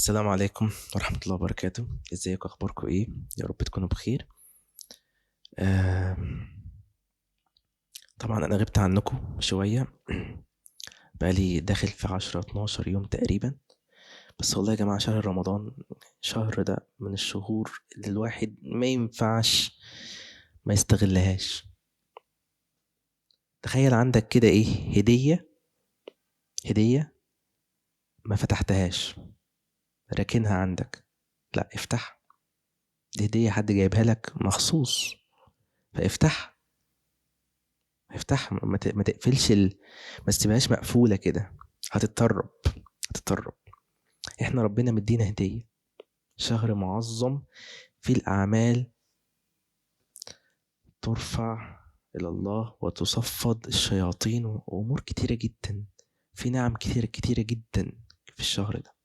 السلام عليكم ورحمة الله وبركاته. ازيكم؟ اخباركم ايه؟ يا رب تكونوا بخير. آه طبعا انا غبت عنكم شوية. بقالي داخل في 10 12 يوم تقريبا. بس والله يا جماعة، شهر رمضان، شهر ده من الشهور اللي الواحد ما ينفعش ما يستغلهاش. تخيل عندك كده ايه، هدية ما فتحتهاش، راكنها عندك. لا، افتح. دي هدية حد جايبها لك مخصوص، فافتح. ما تقفلش ما تسيبهاش مقفولة كده. هتتطرب، هتتطرب. احنا ربنا مدينا هدية، شهر معظم في الأعمال ترفع إلى الله وتصفد الشياطين وأمور كتيرة جدا. في نعم كتيرة كتيرة جدا في الشهر ده.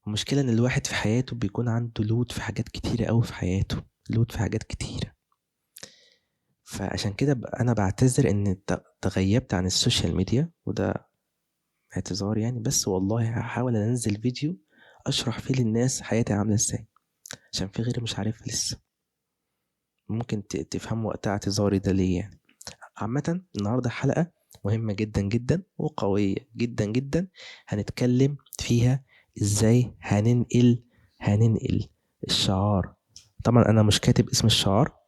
المشكلة إن الواحد في حياته بيكون عنده لود في حاجات كتيرة أوي في حياته، لود في حاجات كتيرة. فعشان كده أنا بعتذر إن تغيبت عن السوشيال ميديا، وده اعتذار يعني. بس والله هحاول انزل فيديو اشرح فيه للناس حياتي عامله ازاي، عشان في غيري مش عارف لسه. ممكن تفهموا وقتها اعتذاري ده ليه يعني. عامه النهارده حلقه مهمه جدا جدا وقويه جدا جدا. هنتكلم فيها ازاي هننقل الشعار. طبعا انا مش كاتب اسم الشعار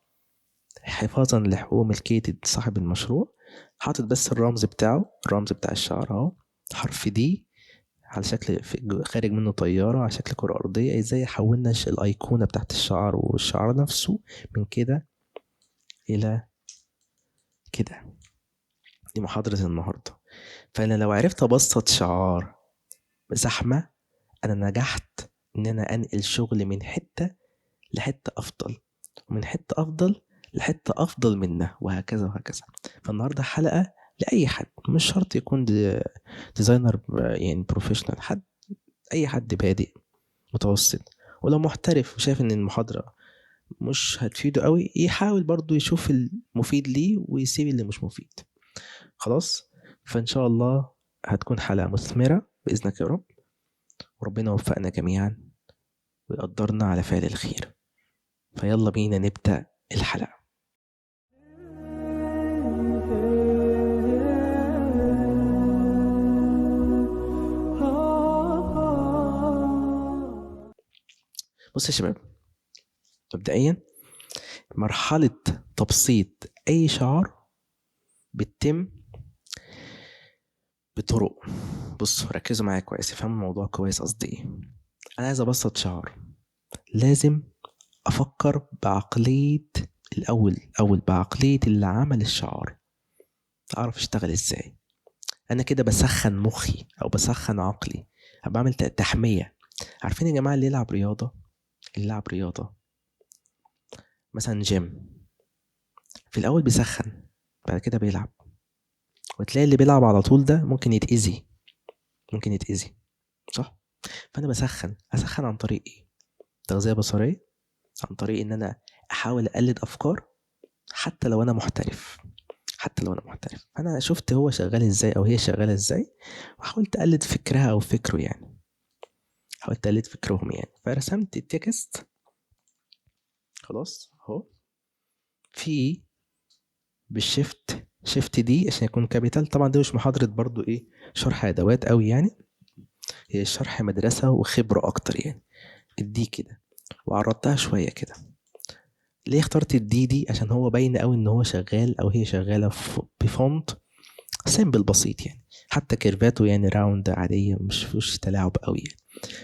حفاظا لحقوق ملكيه صاحب المشروع، حاطط بس الرمز بتاعه، الرمز بتاع الشعار اهو، حرف دي، على شكل خارج منه طيارة على شكل كرة أرضية. ازاي حولنا الأيقونة بتاعت الشعار والشعار نفسه من كده إلى كده. دي محاضرة النهاردة. فأنا لو عرفت أبسط شعار بزحمة، أنا نجحت إن أنا أنقل شغل من حتة لحتة أفضل، ومن حتة أفضل لحتة أفضل منها، وهكذا وهكذا. فالنهاردة حلقة لأي حد، مش شرط يكون ديزاينر يعني بروفيشنال، حد، أي حد بادئ متوسط. ولو محترف وشايف ان المحاضرة مش هتفيده قوي، يحاول برضو يشوف المفيد ليه ويسيب اللي مش مفيد. خلاص. فان شاء الله هتكون حلقة مثمرة بإذنك يا رب، وربنا يوفقنا جميعا ويقدرنا على فعل الخير. فيلا بينا نبدأ الحلقة. بص يا شباب، مبدئيا مرحلة تبسيط أي شعار بتتم بطرق. بصوا ركزوا معايا كويس، افهموا الموضوع كويس. قصدي ايه؟ انا عايز ابسط شعار، لازم افكر بعقلية الاول بعقلية اللي عمل الشعار. اعرف اشتغل ازاي. انا كده بسخن مخي او بسخن عقلي، بعمل تحمية. عارفين يا جماعة اللي يلعب رياضة، اللي يلعب رياضة مثلا جيم، في الاول بيسخن، بعد كده بيلعب. وتلاقي اللي بيلعب على طول ده ممكن يتأذي، ممكن يتأذي، صح؟ فانا اسخن عن طريق ايه؟ تغذية بصرية، عن طريق ان انا احاول اقلد افكار. حتى لو انا محترف، حتى لو انا محترف، انا شفت هو شغال ازاي او هي شغاله ازاي، وحاولت اقلد فكرها او فكره يعني، حاولت اقلد فكرهم يعني. فرسمت التكست. خلاص اهو، في شيفت دي عشان يكون كابيتال. طبعا دي مش محاضره برضو ايه، شرح ادوات قوي يعني، هي شرح مدرسه وخبره اكتر يعني. الدي كده، وعرضتها شويه كده. ليه اخترت دي عشان هو باين قوي ان هو شغال او هي شغاله بفونت سيمبل بسيط يعني. حتى كيرفاته يعني راوند عادية، مش فيهوش تلاعب قوي يعني.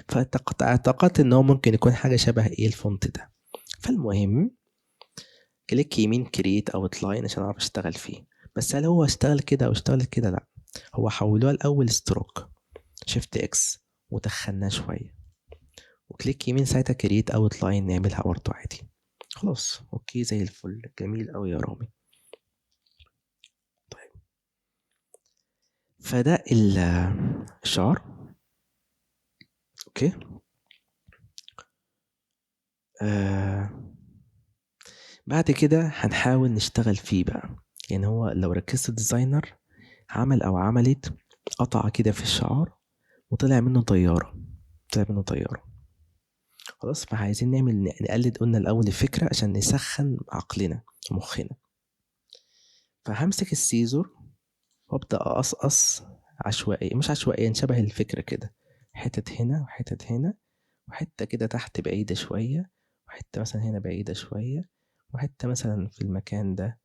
فاعتقدت ان هو ممكن يكون حاجة شبه ايه الفونت ده. فالمهم كليك يمين كرييت اوت لاين عشان اعرف اشتغل فيه. بس هل هو اشتغل كده او اشتغل كده؟ لا، هو حولوها الاول ستروك، شيفت اكس، وتخناه شوية، وكليك يمين ساعتها كرييت اوت لاين نعملها برضه عادي. خلاص اوكي زي الفل، جميل قوي يا رامي. طيب، فده الشعار. اوكي. آه بعد كده هنحاول نشتغل فيه بقى. يعني هو لو ركزت الديزاينر عمل او عملت قطعة كده في الشعار وطلع منه طيارة. طلع منه طيارة. خلاص، فعايزين نقلد، قلنا الأول الفكرة عشان نسخن عقلنا ومخنا. فهمسك السيزور وابدأ أقصقص عشوائي، مش عشوائيا، شبه الفكرة كده، حتت هنا وحتت هنا، وحتة كده تحت بعيدة شوية، وحتة مثلا هنا بعيدة شوية، وحتة مثلا في المكان ده،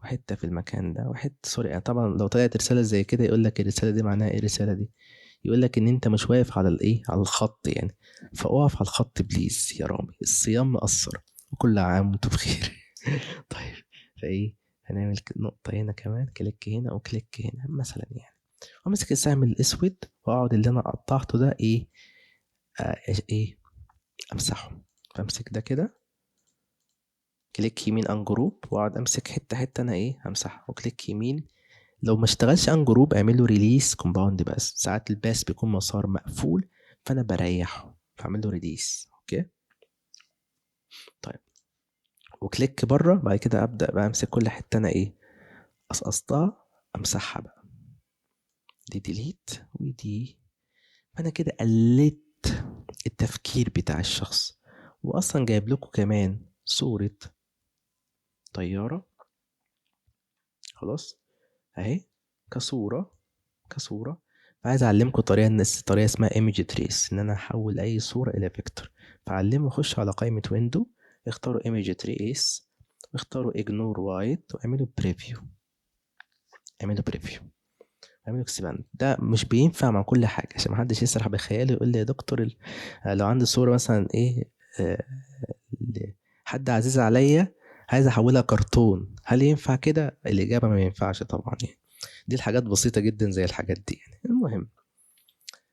وحتة في المكان ده، وحتة سوري. طبعا لو طلعت رسالة زي كده يقول لك الرسالة دي معناها ايه؟ الرسالة دي يقول لك ان انت مش واقف على الايه، على الخط يعني. فاقف على الخط بليز يا رامي، الصيام مقصر، وكل عام وانتم بخير. طيب، فايه، هنعمل نقطة هنا كمان، كليك هنا وكليك هنا مثلا يعني، وامسك السهم الاسود واقعد اللي انا قطعته ده ايه، ايه، امسحه. فامسك ده كده، كليك يمين ان جروب، واقعد امسك حته حته انا ايه همسحها، وكليك يمين. لو ما اشتغلش ان جروب اعمل له ريليس كومباوند، بس ساعات الباس بيكون مسار مقفول فانا بريحه، فاعمل له ريليس. اوكي، طيب، وكليك بره. بعد كده ابدا بقى امسك كل حته انا ايه قصقصتها، امسحها بقى، دي ديليت ودي. فانا كده قلت التفكير بتاع الشخص. واصلا جايب لكم كمان صورة طيارة، خلاص اهي، كصورة، كصورة. عايز اعلمكم طريقة، طريقة اسمها ايمج تريس، ان انا احول اي صورة الى فيكتور. فعلمه، خش على قائمة ويندو، اختاروا ايمج تريس، واختاروا اجنور وايت، واعملوا بريفيو، اعملوا بريفيو، اعملوا اكسباند. ده مش بينفع مع كل حاجة، عشان محدش يسرح بخياله يقول لي يا دكتور لو عندي صورة مثلا ايه، آه، حد عزيز عليا عايز احولها كرتون، هل ينفع كده؟ الاجابه ما ينفعش طبعا يعني. دي الحاجات بسيطه جدا زي الحاجات دي يعني. المهم،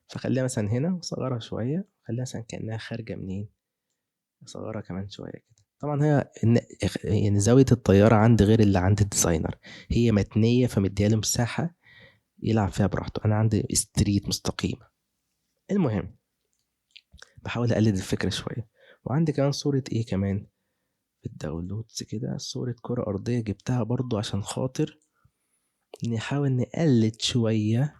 فخليها مثلا هنا وصغرها شويه، خليها مثلا كانها خارجه منين، اصغرها كمان شويه كده. طبعا هي يعني زاويه الطياره عندي غير اللي عند الديزاينر، هي متنيه فمديها له مساحه يلعب فيها براحته، انا عندي ستريت مستقيمه. المهم، بحاول اقلد الفكره شويه. وعندي كمان صوره ايه كمان في الداونلودز كده، صورة كرة أرضية جبتها برضو عشان خاطر نحاول نقلد شوية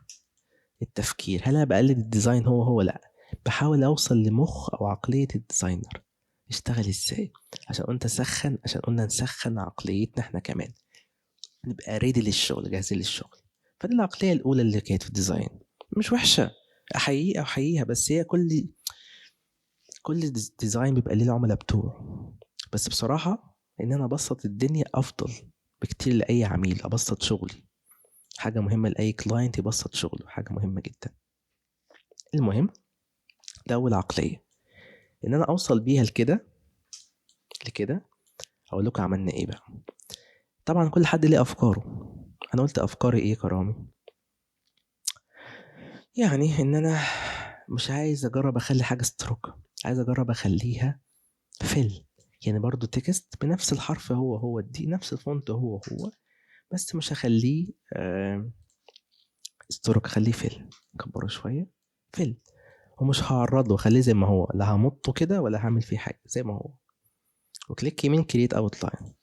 التفكير. هل أنا بقلد الديزاين هو هو؟ لأ، بحاول أوصل لمخ أو عقلية الديزاينر اشتغل ازاي، عشان قلنا نسخن، عشان قلنا نسخن عقليتنا احنا كمان، نبقى ريدي للشغل، جاهزين للشغل. فدي العقلية الأولى اللي كانت في الديزاين، مش وحشة، أحييها أحييها، بس هي كل ديزاين بيبقى ليه العملاء بتوعه. بس بصراحة إن أنا أبسط الدنيا أفضل بكتير لأي عميل، أبسط شغلي، حاجة مهمة لأي كلاينت يبسط شغله، حاجة مهمة جدا. المهم، ده أول عقلية، إن أنا أوصل بيها لكده. أقول لكم عملنا إيه بقى. طبعا كل حد ليه أفكاره، أنا قلت أفكاري إيه كرامي؟ يعني إن أنا مش عايز أجرب أخلي حاجة ستروك، عايز أجرب أخليها فيل، يعني برضو تكست بنفس الحرف، هو هو دي نفس الفونت هو هو، بس مش هخليه ستروك، خليه فيل، كبره شوية فيل. ومش هعرضه، خليه زي ما هو، لا همطه كده ولا هعمل فيه حاجة، زي ما هو. وكليك يمين كريت اوت لاين.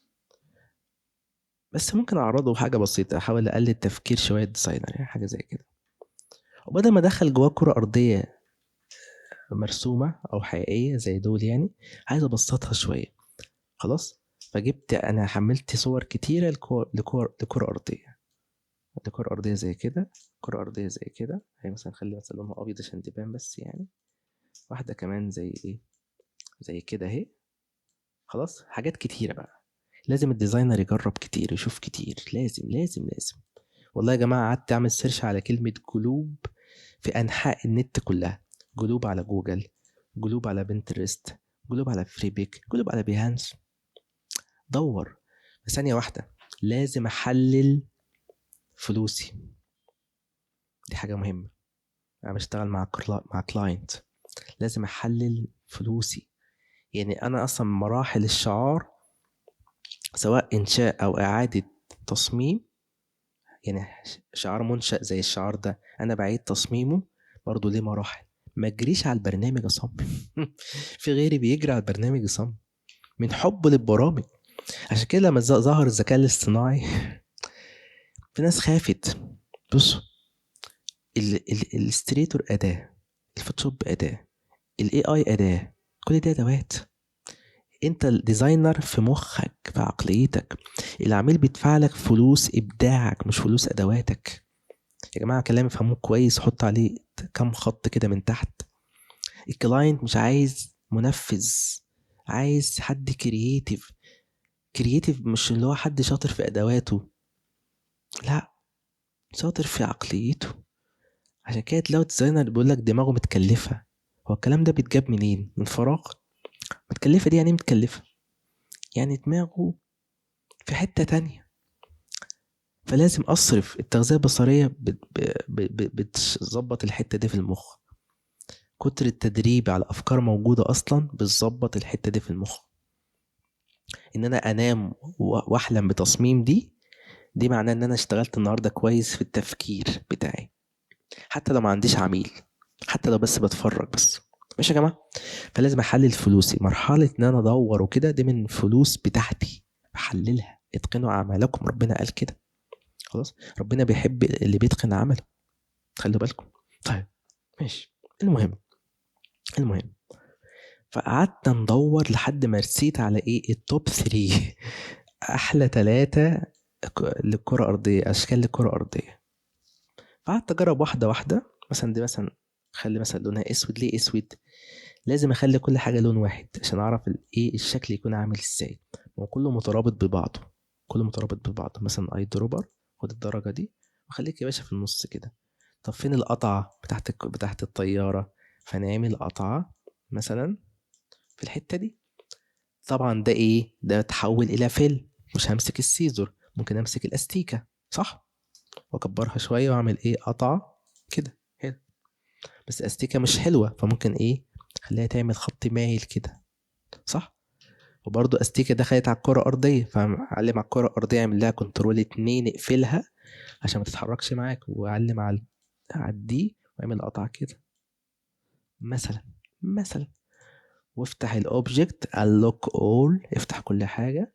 بس ممكن اعرضه حاجة بسيطة، احاول اقلل تفكير شوية ديزاينر يعني، حاجة زي كده. وبدل ما ادخل جواه كرة ارضية مرسومة او حقيقية زي دول يعني، عايز ابسطها شوية. خلاص، فجبت انا حملت صور كتيرة لكرة ارضية، كرة ارضية زي كده، كرة ارضية زي كده. هي مثلا خلي مثلا لونها ابيض عشان تبان بس يعني. واحدة كمان زي ايه، زي كده اهي. خلاص، حاجات كتيرة بقى، لازم الديزاينر يجرب كتير، يشوف كتير، لازم لازم لازم. والله يا جماعة قعدت أعمل سيرش على كلمة جلوب في أنحاء النت كلها، جلوب على جوجل، جلوب على بنترست، جلوب على فريبيك، جلوب على بيهانس. دور في ثانية واحدة. لازم أحلل فلوسي، دي حاجة مهمة. أنا بشتغل مع كلاينت، لازم أحلل فلوسي. يعني أنا أصلا مراحل الشعار، سواء إنشاء أو إعادة تصميم، يعني شعار منشأ زي الشعار ده أنا بعيد تصميمه برضه ليه مراحل. ما تجريش على البرنامج أصمم. في غيري بيجري على البرنامج يصمم من حبه للبرامج. عشان كده لما ظهر الذكاء الاصطناعي في ناس خافت. بصوا، الاستريتور أداة، الفوتوشوب أداة، الاي اي اداة، كل دي ادوات. انت الديزاينر في مخك، في عقليتك. العميل بيدفع لك فلوس ابداعك مش فلوس ادواتك. يا جماعة كلامي فهموه كويس، حط عليه كام خط كده من تحت. الكلاينت مش عايز منفذ، عايز حد كرييتيف. كرييتيف مش اللي هو حد شاطر في ادواته، لا، شاطر في عقليته. عشان كده تلاقي ديزاينر بيقول لك دماغه متكلفة. هو الكلام ده بيتجاب منين؟ من فراغ. متكلفة دي يعني ايه متكلفة؟ يعني دماغه في حتة تانية. فلازم أصرف. التغذية البصرية بتظبط الحتة دي في المخ. كتر التدريب على أفكار موجودة أصلا بتظبط الحتة دي في المخ. إن أنا أنام وأحلم بتصميم دي معناه إن أنا اشتغلت النهاردة كويس في التفكير بتاعي. حتى لو ما عنديش عميل، حتى لو بس بتفرج بس. ماشي يا جماعة. فلازم أحلل فلوسي. مرحلة إن أنا أدور وكده دي من فلوس بتاعتي، بحللها. اتقنوا أعمالكم، ربنا قال كده. خلاص، ربنا بيحب اللي بيتقن عمله، خلوا بالكم. طيب ماشي. المهم فقعدت ندور لحد ما رسيت على ايه؟ التوب 3 احلى ثلاثة للكرة ارضية، اشكال للكرة ارضية. فقعدت اجرب واحدة واحدة. مثلا دي مثلا خلي مثلا لونها اسود. ليه اسود؟ لازم اخلي كل حاجة لون واحد عشان اعرف ايه الشكل يكون عامل ازاي. هو كله مترابط ببعضه، كله مترابط ببعضه. مثلا اي دروبر، خد الدرجة دي وخليك يا باشا في النص كده. طب فين القطعة بتاعت الطيارة؟ فنعمل قطعة مثلا في الحتة دي. طبعا ده ايه؟ ده تحول الى فيل. مش همسك السيزور، ممكن امسك الاستيكة، صح؟ واكبرها شوية واعمل ايه؟ قطعة كده حلو. بس استيكة مش حلوة، فممكن ايه؟ خليها تعمل خط مايل كده، صح؟ وبرضو استيكة دخلت على الكرة الأرضية، فعلم على الكرة الأرضية، اعمل لها كنترول 2، اقفلها عشان ما تتحركش معاك. وعلم على الدي واعمل قطعة كده مثلا. وافتح الاوبجكت اللوك اول، افتح كل حاجة.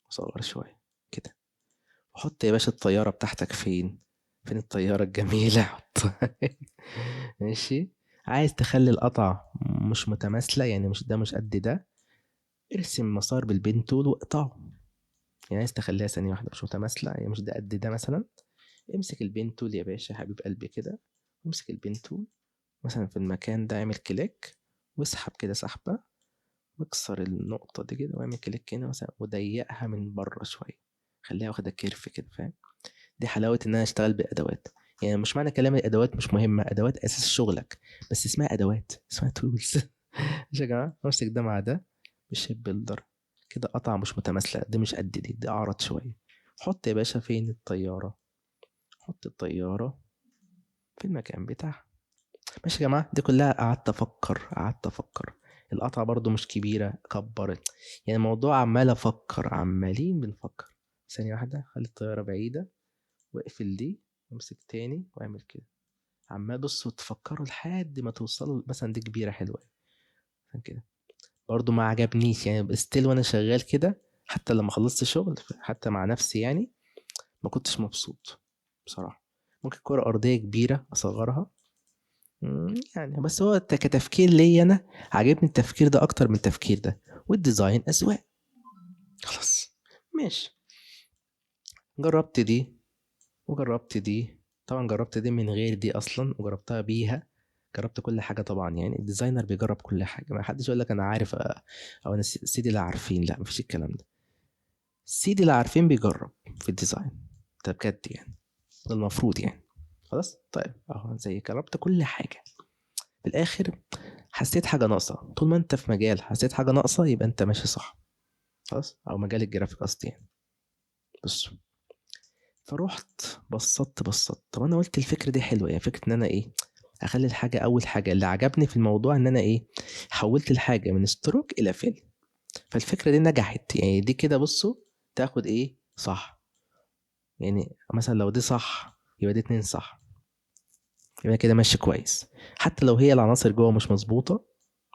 وصغر شوية كده. وحط يا باشا الطيارة بتاعتك فين؟ فين الطيارة الجميلة؟ حط. ماشي. عايز تخلي القطع مش متماثلة، يعني مش ده مش قد ده، ارسم مسار بالبين تول واقطعه. يعني عايز تخليها ثانية واحدة مش متماثلة، يعني مش ده قد ده مثلا، امسك البين تول يا باشا حبيب قلبي كده. امسك البين تول مثلا في المكان ده، اعمل كليك واسحب كده سحبة، واكسر النقطة دي كده واعمل كليك هنا مثلا، وضيقها من بره شوية، خليها واخدة كيرف كده، فاهم؟ دي حلاوة ان انا اشتغل بادوات. يعني مش معنى كلام الادوات مش مهمة، ادوات اساس شغلك، بس اسمها ادوات، اسمها تولز. ماشي يا جماعة. امسك ده مع ده بالشيب بيلدر كده، قطعة مش متماثلة، دي مش قد دي اعرض شوية. حط يا باشا فين الطيارة؟ حط الطيارة في المكان بتاعها. ماشي يا جماعة. دي كلها قعدت افكر. القطعة برضو مش كبيرة، كبرت. يعني الموضوع عمال افكر، عمالين بنفكر. ثانية واحدة، خلي الطيارة بعيدة واقفل دي، وامسك تاني واعمل كده. عمال بصوا تفكروا لحد ما توصلوا مثلا دي كبيرة حلوة عشان كده. برضو ما عجبنيش يعني ستيل وانا شغال كده، حتى لما خلصت شغل حتى مع نفسي يعني ما كنتش مبسوط بصراحة. ممكن كرة أرضية كبيرة أصغرها. يعني بس هو كتفكير ليا أنا عجبني التفكير ده أكتر من التفكير ده. والديزاين أذواق. خلاص ماشي. جربت دي وجربت دي. طبعا جربت دي من غير دي اصلا وجربتها بيها. جربت كل حاجه طبعا. يعني الديزاينر بيجرب كل حاجه، ما حدش يقول لك انا عارف او انا سيدي اللي عارفين، لا مفيش الكلام ده. سيدي اللي عارفين بيجرب في الديزاين ده بجد يعني، ده المفروض يعني. خلاص طيب اهو زي جربت كل حاجه. في الاخر حسيت حاجه ناقصه. طول ما انت في مجال حسيت حاجه ناقصه يبقى انت ماشي صح. خلاص، او مجال الجرافيك قصدي يعني. بص، فروحت بصت. طب انا قلت الفكره دي حلوه، يعني فكره ان انا ايه؟ اخلي الحاجه. اول حاجه اللي عجبني في الموضوع ان انا ايه؟ حولت الحاجه من ستروك الى فيل. فالفكره دي نجحت. يعني دي كده بصوا تاخد ايه؟ صح. يعني مثلا لو دي صح يبقى دي اتنين صح، يبقى كده ماشي كويس. حتى لو هي العناصر جوه مش مظبوطه،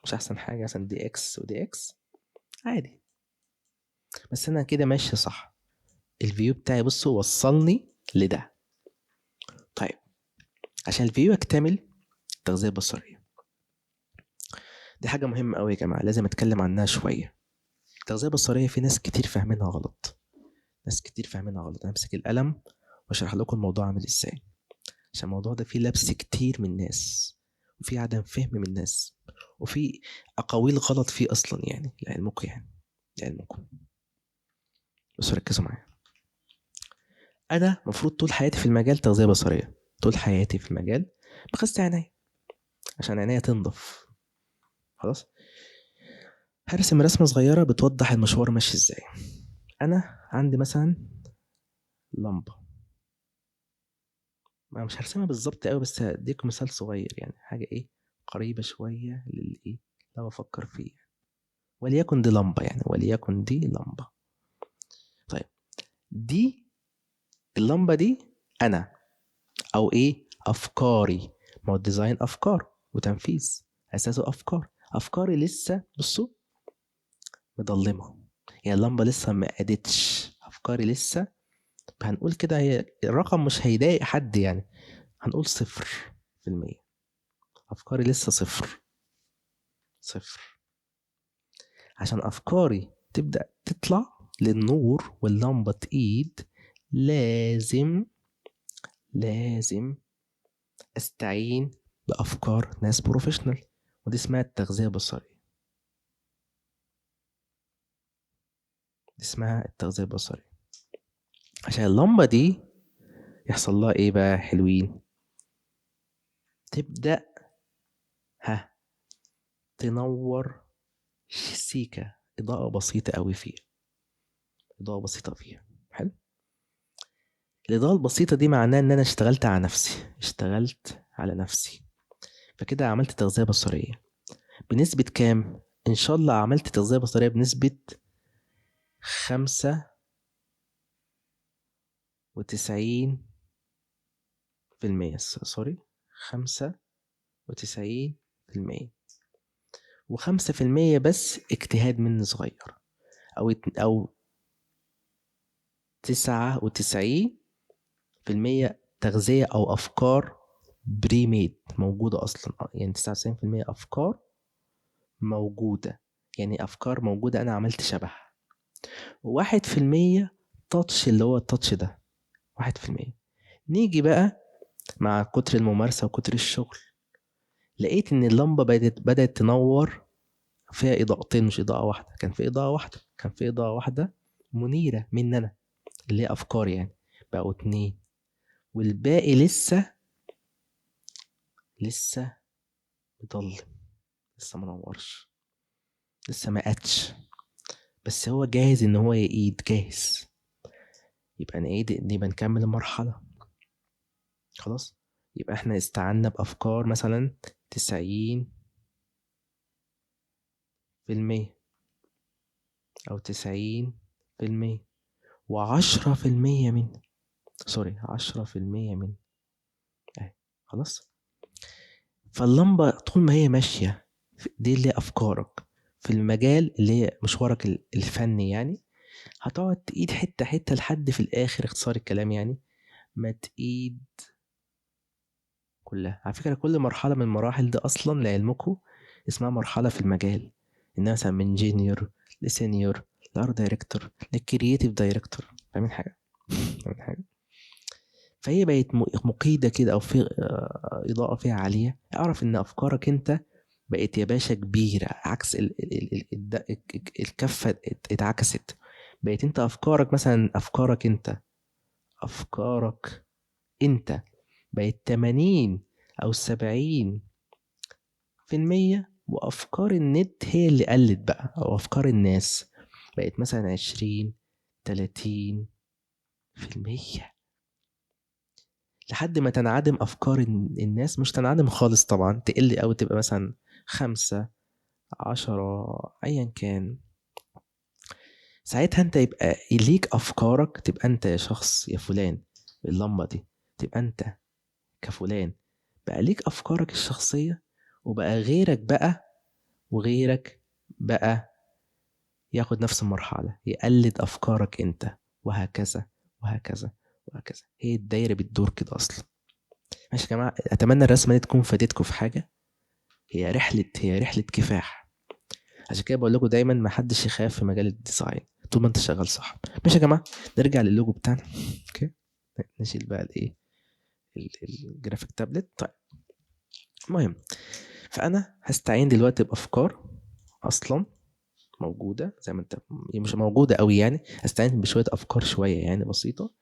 مش احسن حاجه، مثلا دي اكس ودي اكس، عادي. بس انا كده ماشي صح. الفيو بتاعي بصوا وصلني لده. طيب عشان الفيو يكتمل، تغذية بصرية. دي حاجة مهمة قوي يا جماعة، لازم اتكلم عنها شوية. التغذية البصرية في ناس كتير فاهمينها غلط، ناس كتير فاهمينها غلط. انا امسك القلم واشرح لكم الموضوع عامل ازاي، عشان الموضوع ده فيه لبس كتير من الناس، وفي عدم فهم من الناس، وفي اقاويل غلط فيه اصلا، يعني لعلمكم، يعني لعلمكم. بس ركزوا معايا. انا المفروض طول حياتي في المجال تغذية بصرية، طول حياتي في المجال بغسل عينيا عشان عينيا تنضف. خلاص، هرسم رسمة صغيرة بتوضح المشوار ماشي ازاي. انا عندي مثلا لمبة، ما مش هرسمها بالظبط قوي، بس هديك مثال صغير، يعني حاجة ايه قريبة شوية للايه لو افكر فيه. وليكن دي لمبة، يعني وليكن دي لمبة. طيب، دي اللمبة دي انا، او ايه افكاري. ما هو الديزاين افكار وتنفيذ، اساسه افكار. افكاري لسه بصوا مضلمة، يعني اللمبة لسه ما قادتش، افكاري لسه. هنقول كده، هي الرقم مش هيضايق حد يعني، هنقول 0%. افكاري لسه صفر، صفر. عشان افكاري تبدأ تطلع للنور واللمبة تقيد، لازم لازم استعين بافكار ناس بروفيشنال، ودي اسمها التغذية البصرية. دي اسمها التغذية البصرية. عشان اللمبة دي يحصل لها ايه بقى حلوين، تبدأ ها تنور سيكة، إضاءة بسيطة قوي فيها، إضاءة بسيطة فيها. حلو. الإضاءة البسيطة دي معناها إن أنا اشتغلت على نفسي، اشتغلت على نفسي، فكده عملت تغذية بصرية. بنسبة كام؟ إن شاء الله عملت تغذية بصرية بنسبة 95%. سوري، 95%. و5% بس اجتهاد مني صغير، أو 99% تغذية أو أفكار بري ميد موجودة أصلا، يعني 99% أفكار موجودة، يعني أفكار موجودة أنا عملت شبهها. 1% تاتش، اللي هو التاتش ده 1%. نيجي بقى مع كتر الممارسة وكتر الشغل، لقيت إن اللمبة بدأت تنور فيها إضاءتين، مش إضاءة واحدة. كان في إضاءة واحدة، كان في إضاءة واحدة منيرة مننا اللي هي أفكار، يعني بقوا 2، والباقي لسه مضلم، لسه منورش، لسه ما قادش، بس هو جاهز ان هو يقيد، جاهز. يبقى نعيد، يبقى نكمل المرحلة. خلاص، يبقى احنا استعنا بأفكار مثلا 90%، أو 90%، و10% من، سوري، 10% من اهي. خلاص. فاللمبة طول ما هي ماشية، دي اللي هي أفكارك في المجال اللي هي مشوارك الفني، يعني هتقعد تقيد حتة حتة لحد في الآخر، اختصار الكلام يعني، ما تقيد كلها. على فكرة كل مرحلة من المراحل دي أصلا لعلمكم اسمها مرحلة في المجال، إنها مثلا من جينيور لسينيور لأرت دايركتور لكرييتيف دايركتور. فاهمين حاجة؟ فاهمين حاجة؟ فهي بقت مقيدة كده، أو في إضاءة فيها عالية. أعرف إن أفكارك أنت بقت يا باشا كبيرة، عكس الكفة اتعكست. بقيت أنت أفكارك، مثلا أفكارك أنت بقت 80 أو 70%، وأفكار النت هي اللي قلت بقى، أو أفكار الناس بقت مثلا 20-30%، لحد ما تنعدم أفكار الناس. مش تنعدم خالص طبعا، تقل أوي، تبقى مثلا 5-10، أيا كان. ساعتها أنت يبقى ليك أفكارك، تبقى أنت يا شخص يا فلان اللمبة دي، تبقى أنت كفلان بقى ليك أفكارك الشخصية، وبقى غيرك بقى، وغيرك بقى ياخد نفس المرحلة، يقلد أفكارك أنت، وهكذا وهكذا وهكذا. هي الدايرة بتدور كده أصلا. ماشي يا جماعة، أتمنى الرسمة دي تكون فادتكم في حاجة. هي رحلة كفاح. عشان كده بقول لكم دايما ما حدش يخاف في مجال الديزاين طول ما انت شغال صح. ماشي يا جماعه، نرجع للوجو بتاعنا. اوكي، نشيل بقى الايه، الجرافيك تابلت. طيب المهم، فانا هستعين دلوقتي بافكار اصلا موجوده زي ما انت، هي مش موجوده قوي يعني، هستعين بشويه افكار شويه يعني بسيطه.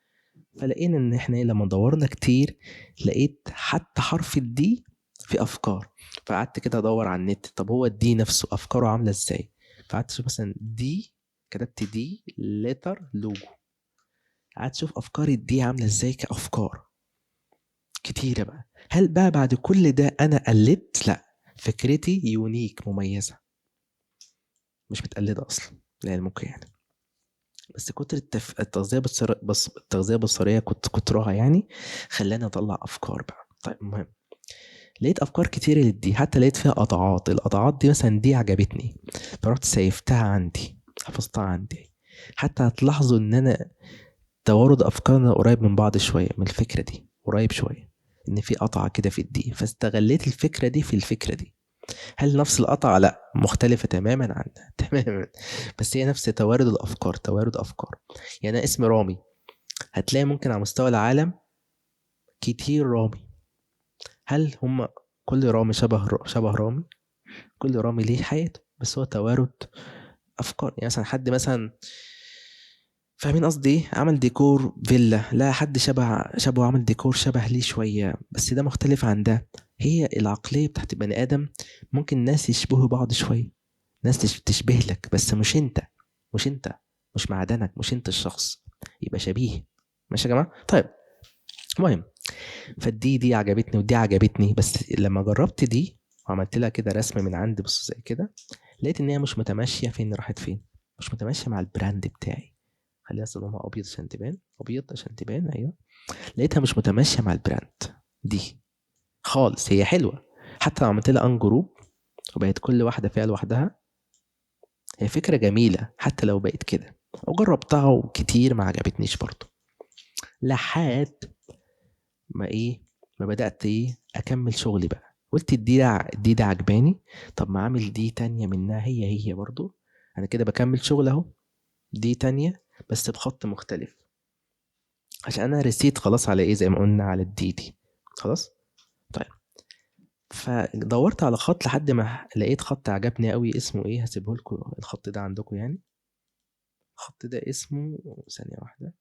فلقينا ان احنا لما دورنا كتير لقيت حتى حرف الدي في افكار. فقعدت كده ادور على النت، طب هو الدي نفسه افكاره عامله ازاي. فقعدت اشوف مثلا دي، كتبت دي لتر لوجو، قعدت اشوف افكار الدي عامله ازاي كافكار كتيره بقى. هل بقى بعد كل ده انا قلدت؟ لا، فكرتي يونيك مميزه، مش متقلده اصلا لعلمكم يعني. بس كتر التغذيه التغذيه البصريه كترها يعني خلاني اطلع افكار بقى. طيب المهم، لقيت افكار كتير للدي، حتى لقيت فيها قطعات. القطعات دي مثلا دي عجبتني، فرحت سيفتها عندي، حفظتها عندي. حتى هتلاحظوا ان انا توارد افكارنا قريب من بعض شويه، من الفكره دي قريب شويه، ان في قطعه كده في الدي، فاستغليت الفكره دي في الفكره دي. هل نفس القطعه؟ لا، مختلفه تماما عنها تماما، بس هي نفس توارد الافكار، توارد افكار. يعني انا اسمي رامي، هتلاقي ممكن على مستوى العالم كتير رامي. هل هم كل رامي شبه رامي؟ كل رامي ليه حياته، بس هو توارد افكار. يعني مثلا حد مثلا، فاهمين قصدي ايه، عمل ديكور فيلا، لا حد شبه عمل ديكور شبه ليه شويه، بس ده مختلف عن ده. هي العقليه بتاعت البني ادم، ممكن ناس يشبهوا بعض شويه، ناس تشبه لك، بس مش انت، مش انت، مش معدنك، مش انت الشخص، يبقى شبيه. ماشي يا جماعه؟ طيب المهم، دي عجبتني ودي عجبتني، بس لما جربت دي وعملت لها كده رسم من عندي، بص زي كده، لقيت ان هي مش متماشيه. فين راحت فين؟ مش متماشيه مع البراند بتاعي. خليها لونها ابيض عشان تبان، ابيض عشان تبان، ايوه. لقيتها مش متماشيه مع البراند دي خالص. هي حلوه، حتى لو عملت لها ان جروب وبقت كل واحده فيها لوحدها، هي فكره جميله حتى لو بقت كده. وجربتها كتير ما عجبتنيش برضه، لحد ما ايه، ما بدأت ايه اكمل شغلي بقى. قلت دي عجباني، طب ما اعمل دي تانية منها، هي برضو. انا كده بكمل شغل اهو، دي تانية بس بخط مختلف، عشان انا رسيت خلاص على ايه، زي ما قلنا على دي خلاص. طيب، فدورت على خط لحد ما لقيت خط عجبني قوي. اسمه ايه؟ هسيبه لكم الخط ده عندكم يعني. الخط ده اسمه، ثانية واحدة،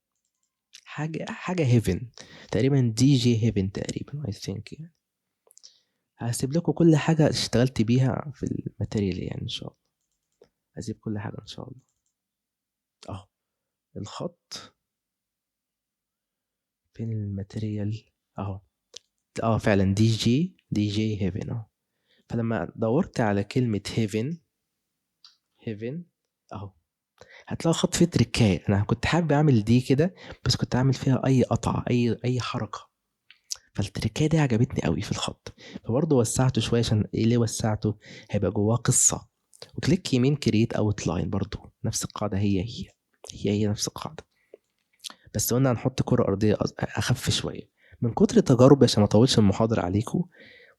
حاجة هيفن تقريبا، دي جي هيفن تقريبا، اي ثينك يعني. هسيب لكم كل حاجة اشتغلت بيها في الماتيريال يعني ان شاء الله. هسيب كل حاجة ان شاء الله. اهو الخط، فين الماتيريال؟ اهو، اه فعلا دي جي هيفن اهو. فلما دورت على كلمة هيفن اهو، هتلاقي خط فيه تريكاية. انا كنت حابب اعمل دي كده، بس كنت اعمل فيها اي قطعة، اي حركة. فالتريكاية دي عجبتني قوي في الخط، فبرضه وسعته شوية. عشان ايه ليه وسعته؟ هيبقى جواه قصة. وكليك يمين كرييت اوت لاين، برضه نفس القاعدة، هي نفس القاعدة. بس قلنا هنحط كرة أرضية أخف شوية. من كتر تجاربي عشان ما أطولش المحاضرة عليكم،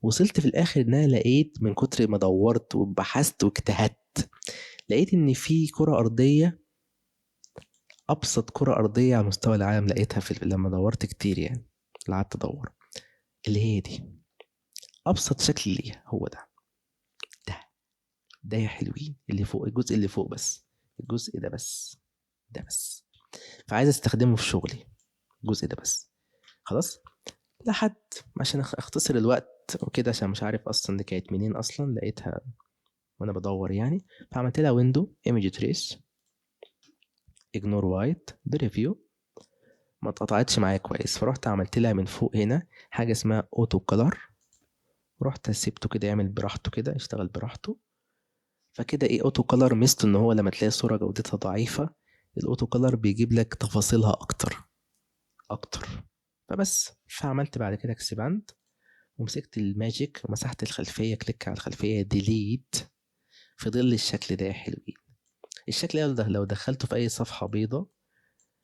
وصلت في الآخر إن أنا لقيت، من كتر ما دورت وبحثت واجتهدت، لقيت إن في كرة أرضية، أبسط كرة أرضية على مستوى العالم لقيتها لما دورت كتير يعني، اللي قعدت أدور، اللي هي دي. أبسط شكل ليها هو ده ده يا حلوين، اللي فوق، الجزء اللي فوق بس، الجزء ده بس، ده بس. فعايز استخدمه في شغلي، الجزء ده بس. خلاص، لحد عشان اختصر الوقت وكده، عشان مش عارف اصلا دي كانت منين اصلا، لقيتها وانا بدور يعني. فعملت لها ويندو ايمج تريس، اجنور وايت بريفيو، ما اتقطعتش معايا كويس. فرحت عملت لها من فوق هنا حاجه اسمها اوتو كلر، رحت سيبته كده يعمل براحته كده، يشتغل براحته. فكده ايه، اوتو كلر ميزته ان هو لما تلاقي صوره جودتها ضعيفه، الاوتو كلر بيجيب لك تفاصيلها اكتر. فبس، فعملت بعد كده اكسباند، ومسكت الماجيك ومسحت الخلفية، كليك على الخلفية ديليت، في ظل الشكل ده يا حلوين. الشكل ده لو دخلته في أي صفحة بيضة،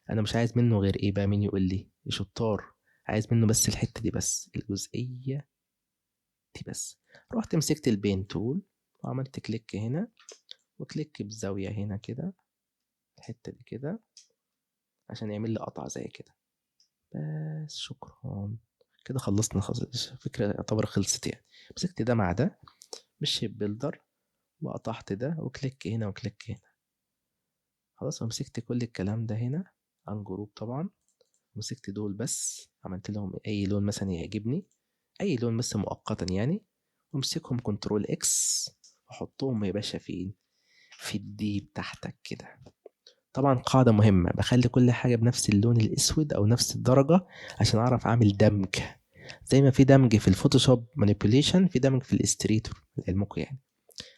أنا مش عايز منه غير إيه بقى، مين يقول لي؟ شطار. عايز منه بس الحتة دي بس، الجزئية دي بس. رحت مسكت البين تول وعملت كليك هنا وكليك بزاوية هنا كده الحتة دي كده عشان يعمل لي قطعة زي كده بس. شكرا كده خلصنا. الفكرة يعتبر خلصت يعني. مسكت ده مع ده بالشيب بيلدر وقطعت ده وكليك هنا وكليك هنا خلاص. ومسكت كل الكلام ده هنا عن جروب طبعا. مسكت دول بس عملت لهم اي لون مثلا يعجبني، اي لون بس مؤقتا يعني، وامسكهم كنترول اكس واحطهم يا باشا فين؟ في الدي بتاعتك كده. طبعا قاعدة مهمة، بخلي كل حاجة بنفس اللون الاسود او نفس الدرجة عشان اعرف اعمل دمج. زي ما في دمج في الفوتوشوب مانيبيوليشن في دمج في الاستريتور لعلمكم يعني.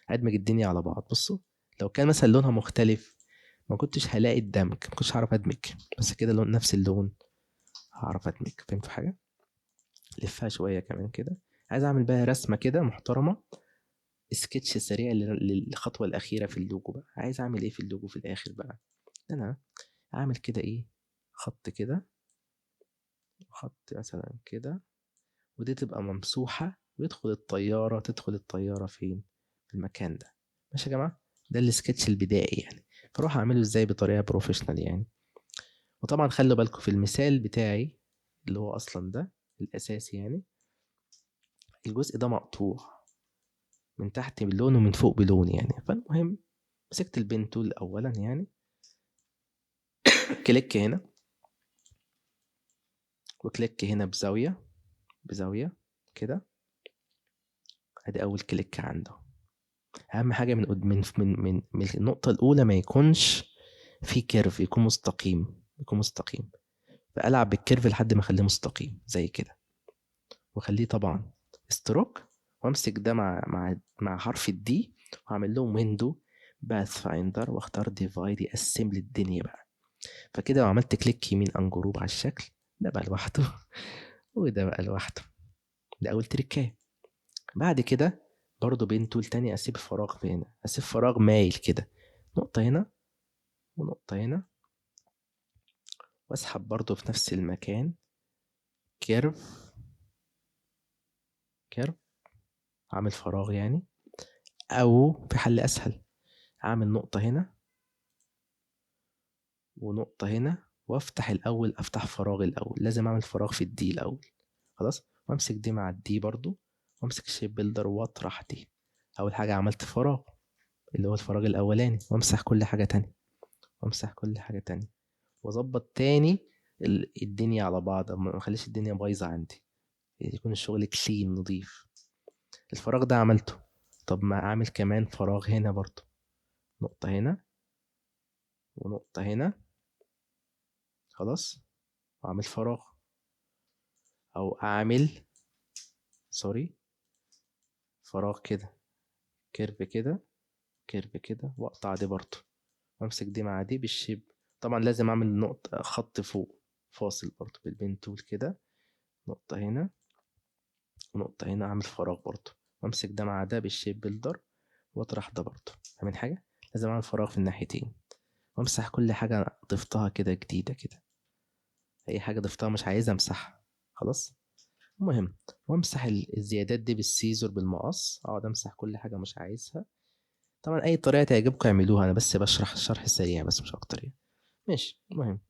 ادمج الدنيا على بعض. بصوا لو كان مثلا لونها مختلف ما كنتش هلاقي الدمج، ما كنتش هعرف ادمج. بس كده لون نفس اللون هعرف ادمج. فهمتوا حاجة؟ لفها شوية كمان كده. عايز اعمل بقى رسمة كده محترمة، سكتش سريع للخطوة الأخيرة في اللوجو بقى. عايز اعمل ايه في اللوجو في الآخر بقى؟ انا اعمل كده ايه، خط كده، خط مثلا كده، ودي تبقى ممسوحة ويدخل الطيارة. تدخل الطيارة فين؟ في المكان ده. ماشي يا جماعة؟ ده السكتش البدائي يعني. فاروح اعمله ازاي بطريقة بروفيشنال يعني. وطبعا خلوا بالكم في المثال بتاعي اللي هو اصلا ده الاساسي يعني، الجزء ده مقطوع من تحت بلون ومن فوق بلون يعني. فالمهم مسكت البين تول اولا يعني، كليك هنا وكليك هنا بزاوية، بزاوية كده. ادي اول كليك عنده. اهم حاجة من النقطة الاولى ما يكونش في كيرف، يكون مستقيم، يكون مستقيم. فالعب بالكيرف لحد ما اخليه مستقيم زي كده، واخليه طبعا ستروك. وامسك ده مع حرف الدي واعمل لهم ويندو باث فايندر واختار ديفايد يقسم لي الدنيا بقى. فكده لو عملت كليك يمين ان جروب على الشكل ده بقى لوحده وده بقى لوحده. ده اول تريكايه. بعد كده برضو بين تول تاني اسيب فراغ في هنا، اسيب فراغ مايل كده، نقطة هنا ونقطة هنا، واسحب برضو في نفس المكان كيرف، كيرف، اعمل فراغ يعني. او في حل اسهل، اعمل نقطة هنا ونقطة هنا وافتح الاول، افتح فراغ الاول. لازم اعمل فراغ في الدي الاول خلاص. وامسك دي مع الدي برضو، وامسك الشيب بيلدر واطرح دي. اول حاجة عملت فراغ اللي هو الفراغ الاولاني، وامسح كل حاجة تانية، وامسح كل حاجة تانية، واظبط تاني الدنيا على بعض، ما اخليش الدنيا بايظة عندي، يكون الشغل كلين نظيف. الفراغ ده عملته. طب ما اعمل كمان فراغ هنا برضو، نقطة هنا ونقطة هنا خلاص، واعمل فراغ. او اعمل سوري فراغ كده، كيرف كده، كيرف كده، واقطع دي برضو، وامسك دي مع دي بالشيب. طبعا لازم اعمل نقطة خط فوق فاصل برضو بالبين تول كده، نقطة هنا ونقطة هنا، اعمل فراغ برضو، وامسك ده مع ده بالشيب بيلدر واطرح ده برضو. فاهمين حاجة؟ لازم اعمل فراغ في الناحيتين، وامسح كل حاجة ضفتها كده جديدة كده. اي حاجة ضفتها مش عايزها امسحها خلاص. المهم وامسح الزيادات دي بالسيزور بالمقص، اقعد امسح كل حاجة مش عايزها. طبعا اي طريقة تعجبكم اعملوها، انا بس بشرح الشرح السريع بس مش اكتر يعني. ماشي المهم.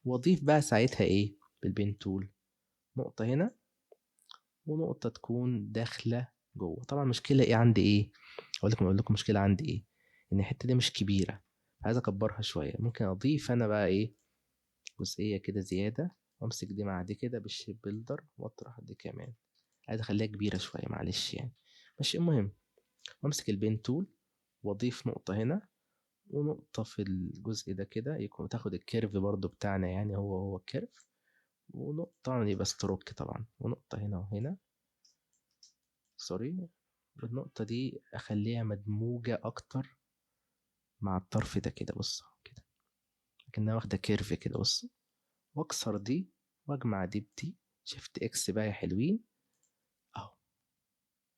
واضيف بقى ساعتها ايه بالبين تول؟ نقطة هنا ونقطة تكون داخلة جوه. طبعا مشكلة ايه عندي ايه؟ اقول لكم مشكلة عندي ايه، ان الحتة دي مش كبيرة، عايز اكبرها شوية. ممكن اضيف انا بقى ايه جزئية كده زيادة، وامسك دي مع دي كده بالشيب بيلدر واطرح دي كمان. عايز اخليها كبيرة شوية معلش يعني. ماشي المهم. وامسك البين تول واضيف نقطة هنا ونقطة في الجزء ده كده، يكون تاخد الكيرف برضو بتاعنا يعني، هو الكيرف. ونقطة يبقى ستروك طبعا، ونقطة هنا وهنا سوري. والنقطة دي أخليها مدموجة أكتر مع الطرف ده كده، بص كده لكنها واخدة كيرف كده بص. وأكسر دي وأجمع دي بدي، شيفت إكس بقى يا حلوين أهو.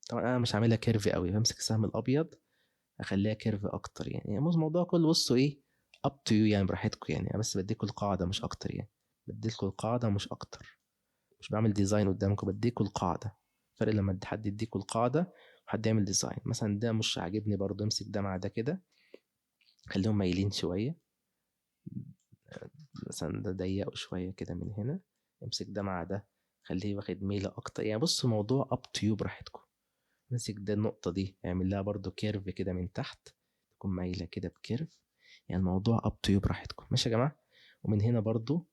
طبعا أنا مش عاملها كيرف قوي، بمسك السهم الأبيض أخليها كيرف أكتر يعني. الموضوع كله بصوا إيه up to you يعني، براحتكم يعني. أنا بس بديكوا القاعدة مش أكتر يعني، بديكوا القاعدة مش أكتر. مش بعمل ديزاين قدامكم، بديكوا القاعدة. فرق لما حد يديكوا القاعدة وحد يعمل ديزاين. مثلا ده مش عاجبني برضو، امسك ده مع ده كده، خليهم مايلين شوية. مثلا ده ضيقه شوية كده من هنا، امسك ده مع ده خليه واخد ميلة أكتر. يعني بص الموضوع up to you براحتكم. امسك ده النقطة دي اعمل لها برضو كيرف كده من تحت، تكون مايلة كده بكيرف. يعني الموضوع up to you براحتكم. ماشي يا جماعة؟ ومن هنا برضو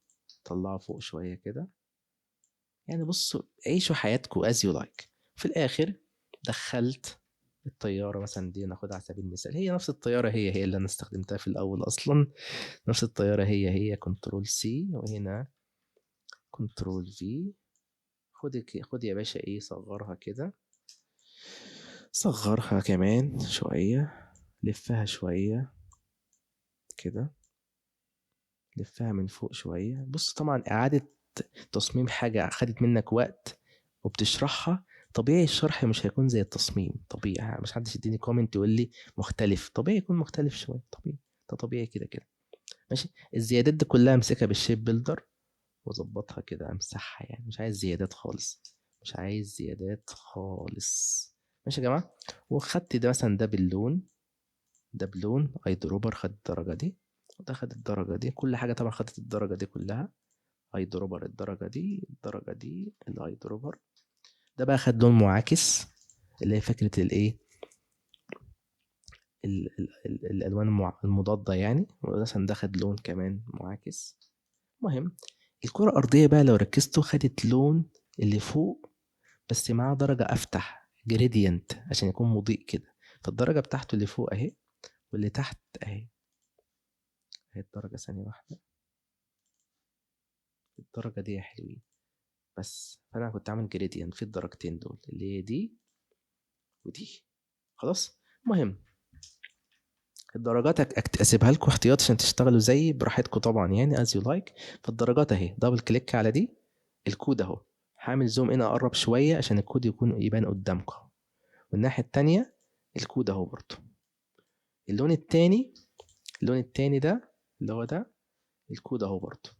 طلعه فوق شوية كده. يعني بصوا عيشوا حياتكم as you like. في الآخر دخلت الطيارة مثلا دي، ناخدها على سبيل المثال، هي نفس الطيارة، هي اللي أنا استخدمتها في الأول أصلا. نفس الطيارة هي كنترول سي، وهنا كنترول في. خد يا باشا ايه، صغرها كده، صغرها كمان شوية، لفها شوية كده، لفها من فوق شوية. بص طبعا إعادة تصميم حاجة خدت منك وقت وبتشرحها، طبيعي الشرح مش هيكون زي التصميم. طبيعي مش حدش يديني كومنت يقول لي مختلف، طبيعي يكون مختلف شوية، طبيعي. ده طبيعي كده كده. ماشي. الزيادات دي كلها امسكها بالشيب بيلدر واظبطها كده، امسحها. يعني مش عايز زيادات خالص، مش عايز زيادات خالص. ماشي يا جماعة؟ وخدت ده مثلا ده باللون، ده بلون اي دروبر خد الدرجة دي، وده خد الدرجة دي. كل حاجة طبعا خدت الدرجة دي كلها. اي دروبر الدرجة دي، الدرجة دي الاي دروبر. ده بقى خد لون معاكس، اللي هي فكرة الايه، الالوان المضادة يعني. مثلا ده خد لون كمان معاكس. المهم الكرة الأرضية بقى لو ركزتوا خدت لون اللي فوق بس معاه درجة أفتح، جريدينت، عشان يكون مضيء كده. فالدرجة بتاعته اللي فوق أهي، واللي تحت أهي. أهي الدرجة، ثانية واحدة، الدرجة دي يا حلوين. بس فأنا كنت عامل جريدينت في الدرجتين دول، اللي هي دي ودي. خلاص. المهم الدرجات أسيبها لكم احتياط عشان تشتغلوا زي براحتكم طبعا، يعني as you like. فالدرجات أهي، دبل كليك على دي، الكود أهو. هعمل زوم إن أقرب شوية عشان الكود يبان قدامكم. والناحية التانية الكود اهو برضو. اللون التاني، اللون التاني ده اللي هو ده، الكود اهو برضو.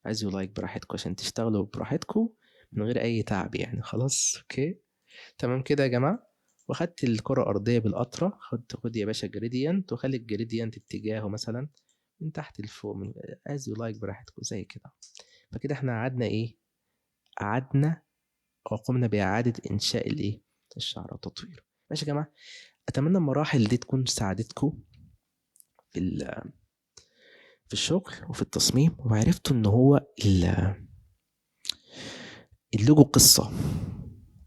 عايز يو لايك براحتكم عشان تشتغلوا براحتكم من غير اي تعب يعني. خلاص اوكي تمام كده يا جماعة. واخدت الكرة الأرضية بالقطرة، خد يا باشا جريدينت، وخلي الجريدينت اتجاهه مثلا من تحت لفوق، من as you like براحتكم زي كده. فكده احنا قعدنا ايه، قعدنا وقمنا بإعادة إنشاء الايه، الشعر وتطويره. ماشي يا جماعة؟ أتمنى المراحل دي تكون ساعدتكم في في الشغل وفي التصميم، وعرفتوا ان هو اللوجو قصة،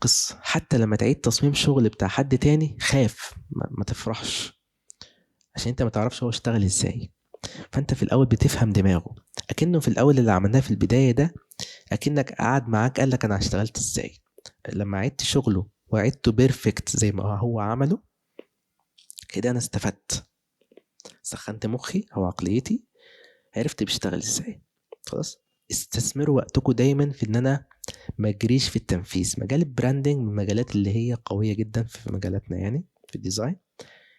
قصة. حتى لما تعيد تصميم شغل بتاع حد تاني خاف، ما تفرحش، عشان انت ما تعرفش هو اشتغل ازاي. فانت في الاول بتفهم دماغه، اكنه في الاول اللي عملناه في البداية ده، اكنك قعد معاك قال لك انا اشتغلت ازاي. لما عدت شغله وعدته بيرفكت زي ما هو عمله كده، انا استفدت، سخنت مخي او عقليتي، عرفت بيشتغل ازاي. خلاص. استثمروا وقتكم دايما في ان انا ما اجريش في التنفيذ. مجال البراندنج من المجالات اللي هي قوية جدا في مجالاتنا يعني في الديزاين،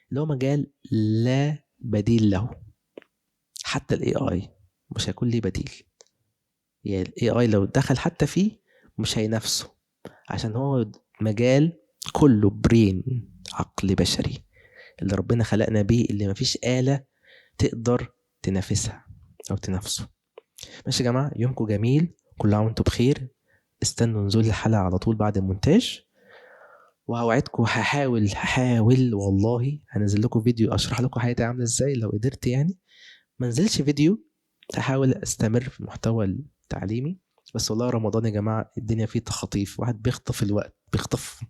اللي هو مجال لا بديل له. حتى الاي اي مش هيكون ليه بديل. يعني الاي اي لو دخل حتى فيه مش هينافسه، عشان هو مجال كله برين، عقل بشري اللي ربنا خلقنا بيه، اللي مفيش آلة تقدر تنافسها او تنافسه. ماشي يا جماعة؟ يومكم جميل، كل عام وانتم بخير. استنوا نزول الحلقة على طول بعد المونتاج، وهوعدكم هحاول والله هنزل لكم فيديو اشرح لكم حياتي عامله ازاي لو قدرت يعني. ما نزلش فيديو، هحاول استمر في المحتوى التعليمي. بس والله رمضان يا جماعه الدنيا فيه تخطيف، واحد بيخطف الوقت بيخطف.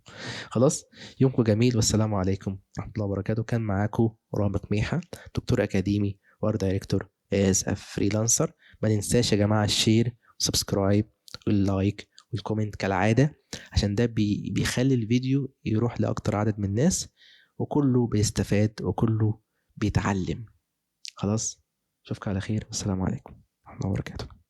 خلاص. يومكم جميل، والسلام عليكم ورحمه الله وبركاته. كان معاكم رامك ميحة، دكتور اكاديمي وار دايركتور از ا فريلانسر. ما ننساش يا جماعه الشير والسبسكرايب واللايك والكومنت كالعاده، عشان ده بيخلي الفيديو يروح لأكتر عدد من الناس، وكله بيستفاد وكله بيتعلم. خلاص. اشوفك على خير، والسلام عليكم ورحمة الله وبركاته.